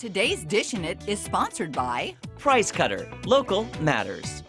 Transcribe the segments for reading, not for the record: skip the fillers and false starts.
Today's Dish in It is sponsored by Price Cutter. Local matters.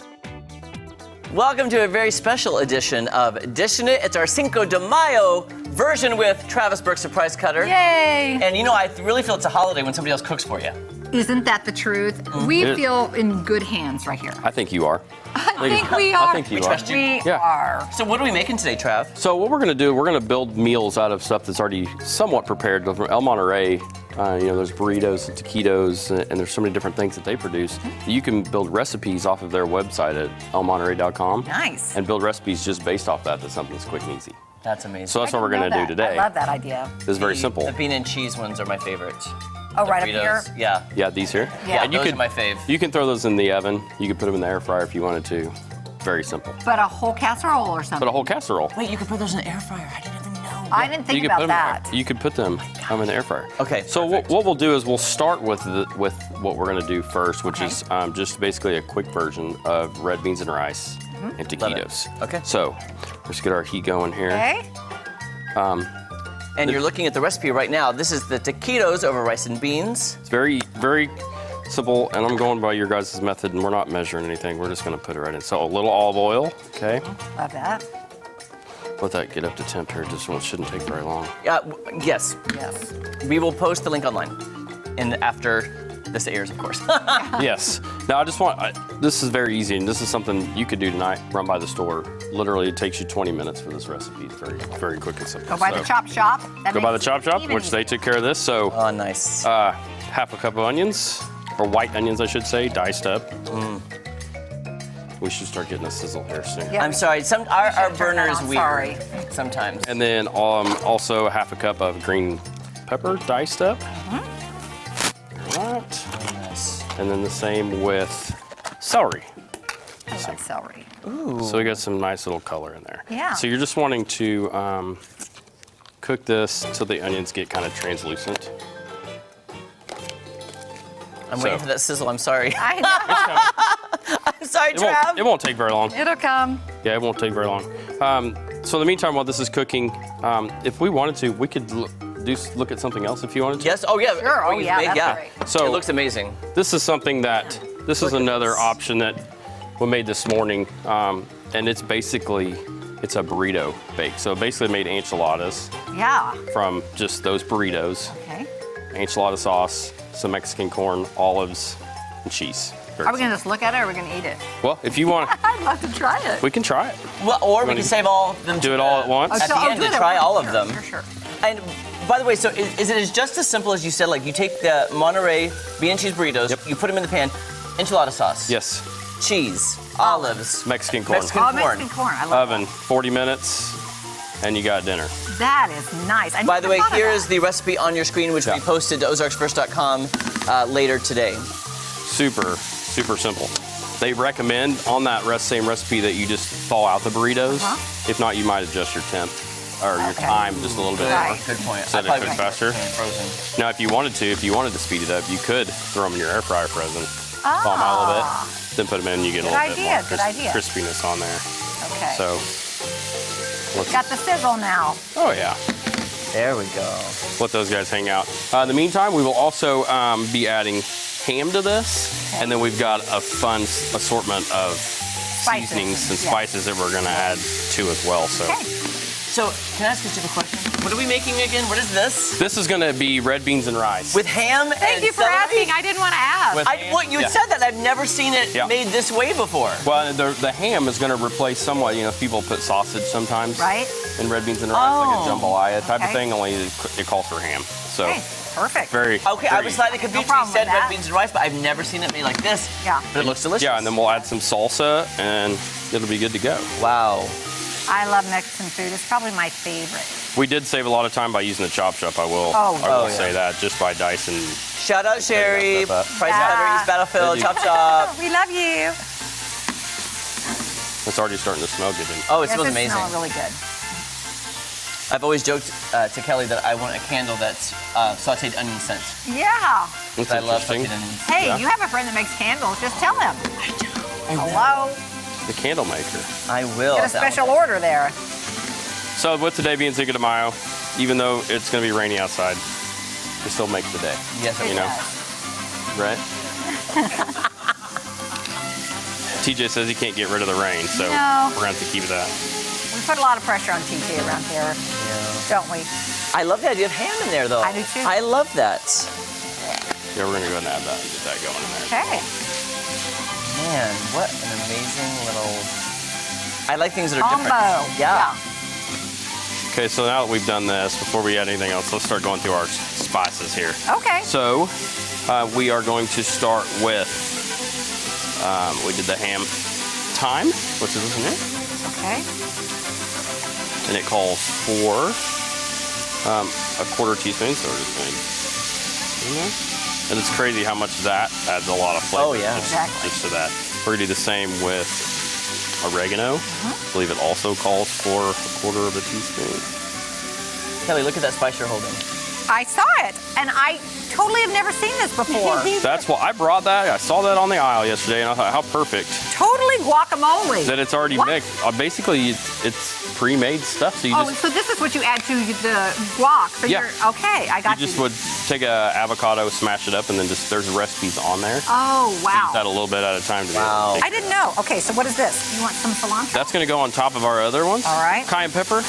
Welcome to a very special edition of Dishin' It. It's our Cinco de Mayo version with Travis Burks of Price Cutter. Yay! And you know, I really feel it's a holiday when somebody else cooks for you. Isn't that the truth? We feel in good hands right here. I think you are. I think we are. I think you are. trust you. We Yeah. are. So what are we making today, Trav? So what we're going to do, we're going to build meals out of stuff that's already somewhat prepared. From El Monterey, there's burritos and taquitos, and there's so many different things that they produce. You can build recipes off of their website at elmonterey.com. Nice. And build recipes just based off that. That's something that's quick and easy. That's amazing. So that's what we're going to do today. I love that idea. It's very simple. The bean and cheese ones are my favorite. Oh, The right up here? burritos. Yeah. Yeah, these here. Yeah. And you Those could, are my fave. You can throw those in the oven. You could put them in the air fryer if you wanted to. Very simple. But a whole casserole or something. But a whole casserole. Wait, you can put those in the air fryer. I didn't even know. I didn't think You could about put that. You could put them in the air fryer. Okay, So perfect. what we'll do is we'll start with what we're gonna do first, which is just basically a quick version of red beans and rice and taquitos. Okay. So let's get our heat going here. Okay. And you're looking at the recipe right now. This is the taquitos over rice and beans. It's very, very simple, and I'm going by your guys' method, and we're not measuring anything. We're just gonna put it right in. So a little olive oil, okay? Love that. Let that get up to temp here. Just shouldn't take very long. Yes. Yes. We will post the link online. And after this airs, of course. Yes. Now I just this is very easy, and this is something you could do tonight. Run by the store. Literally, it takes you 20 minutes for this recipe. It's very, very quick and simple. Go by the chop shop. That Go by the makes chop it shop, even which they easier. took care of this. So Oh, nice. half a cup of onions, or white onions, I should say, diced up. We should start getting a sizzle here soon. Yeah. I'm sorry. Our turn that burner's on, weird sorry. sometimes. And then also half a cup of green pepper diced up. Right. Nice. And then the same with celery. I love celery. So we got some nice little color in there. Yeah. So you're just wanting to cook this until the onions get kind of translucent. I'm waiting for that sizzle. I'm sorry. I know. I'm sorry, Trav. It won't take very long. It'll come. Yeah, it won't take very long. So in the meantime, while this is cooking, if we wanted to, we could look at something else if you wanted to. Yes. Oh, yeah. Sure. Oh, What you've yeah, made, that's great. So it looks amazing. This is something that, this is another option that we made this morning. And it's basically, it's a burrito bake. So basically made enchiladas Yeah. from just those burritos. Okay. Enchilada sauce, some Mexican corn, olives, and cheese. Very Are we going to just look at it or are we going to eat it? simple. Well, if you want, I'd love to try it. we can try it. Well, or we wanna can save all of them. Do it all at once? At the end to good. try all of Sure, them. Sure. And by the way, so is it just as simple as you said? Like you take the Monterey bean and cheese burritos, Yep. you put them in the pan, enchilada sauce, Yes. cheese, olives, Mexican corn. Mexican Oh, corn. Mexican corn. I love Oven, 40 minutes, and you got dinner. that. That is nice. I By the way, never thought of here that. is the recipe on your screen, which we Yeah. posted to ozarksfirst.com later today. Super, super simple. They recommend on that same recipe that you just thaw out the burritos. If not, you might adjust your temp or your time just a little bit Right. more. Good point. So I they probably cook would've faster. put them frozen. Now, if you wanted to speed it up, you could throw them in your air fryer frozen. Thaw them out a little bit, then put them in, you get a Good little idea, bit good more idea. crispiness on there. Okay. So, Got the sizzle now. oh yeah, There we go. let those guys hang out. In the meantime, we will also be adding ham to this, and then we've got a fun assortment of seasonings and yeah. spices that we're gonna add to as well. So Okay. So, can I ask you a stupid question? What are we making again? What is this? this is gonna be red beans and rice. With ham and Thank you for celery? asking. I didn't want to ask. With- Well, you had Yeah. said that. I've never seen it Yeah. made this way before. Well, the ham is gonna replace somewhat. People put sausage sometimes. Right? In red beans and rice, like Oh. a jambalaya type Okay. of thing. Only it calls for ham. So Okay. Perfect. very. Okay, I very was slightly confused. problem You said with red that. beans and rice, but I've never seen it made like this. Yeah. But it looks delicious. Yeah, and then we'll add some salsa, and it'll be good to go. Wow. I love Mexican food. It's probably my favorite. We did save a lot of time by using the chop shop. I will. Oh, I will yeah. say that just by dicing. Shout out Sherry, that Price stuff Cutter, Yeah. East Battlefield, Thank Chop Shop. We love you. It's already starting to smell good. Oh, it Yes, smells it amazing. smells really good. I've always joked to Kelly that I want a candle that's sauteed onion scent. Yeah. That's I love interesting. sauteed onions. Hey, Yeah. you have a friend that makes candles. Just tell him. I do. Hello. The candle maker. I will. Get a special order there. So with today being Cinco de Mayo, even though it's going to be rainy outside, it still makes the day. Yes, It You know. does. Right? TJ says he can't get rid of the rain, so No. we're going to have to keep that. We put a lot of pressure on TJ around here, don't we? I love the idea of ham in there, though. I do too. I love that. Yeah, we're going to go ahead and add that and get that going in there. Okay. Man, what an amazing little... I like things that are Combo. different. Yeah. Okay, so now that we've done this, before we add anything else, let's start going through our spices here. Okay. So we are going to start with, we did the ham thyme, which is this in here. Okay. And it calls for a quarter teaspoon, so we're just going to, and it's crazy how much that adds a lot of flavor. Oh, yeah. Exactly. Just to that. We're going to do the same with oregano. I believe it also calls for a quarter of a teaspoon. Kelly, look at that spice you're holding. I saw it, and I totally have never seen this before. That's why I brought that. I saw that on the aisle yesterday, and I thought, how perfect Totally guacamole. that it's already What? mixed. Basically, it's pre-made stuff, so you Oh, just so this is what you add to the guac. So Yeah. okay, I got you. would take a avocado, smash it up, and then just there's recipes on there. Oh, wow. Use that a little bit at a time. To be able to Wow. take I didn't know. Okay, so what is this? You want some cilantro? That's going to go on top of our other ones. All right. Cayenne pepper.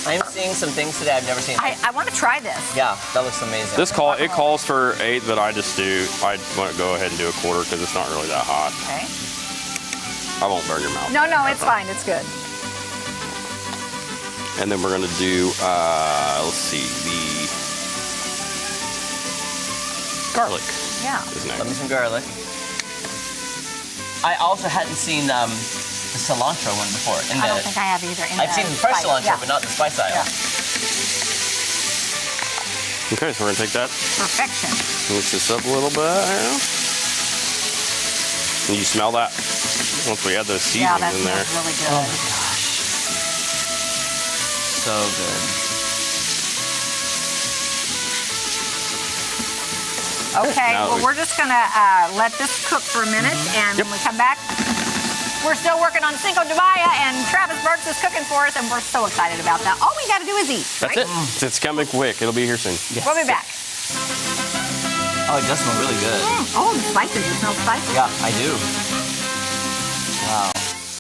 I'm seeing some things today I've never seen. I want to try this. Yeah, that looks amazing. It calls for 8, but I just do. I want to go ahead and do a quarter because it's not really that hot. Okay. I won't burn your mouth. No, it's fine. It's good. And then we're going to do. Let's see, the garlic Yeah. is Love me next. some garlic. I also hadn't seen the cilantro one before. I don't think I have either. I've seen the fresh spice. cilantro, Yeah. but not the spice aisle. Yeah. Okay, so we're going to take that, Perfection. mix this up a little bit. Here. And you smell that once we add those Yeah, seasonings that in there. smells really good. So good. Okay, Now well, we- we're just gonna let this cook for a minute, and when we come back, we're still working on Cinco de Mayo, and Travis Burks is cooking for us, and we're so excited about that. All we gotta do is eat. That's right? it. It's coming quick. It'll be here soon. We'll be back. Oh, it does smell really good. Oh, the spices. You smell spicy? Yeah, I do. Wow.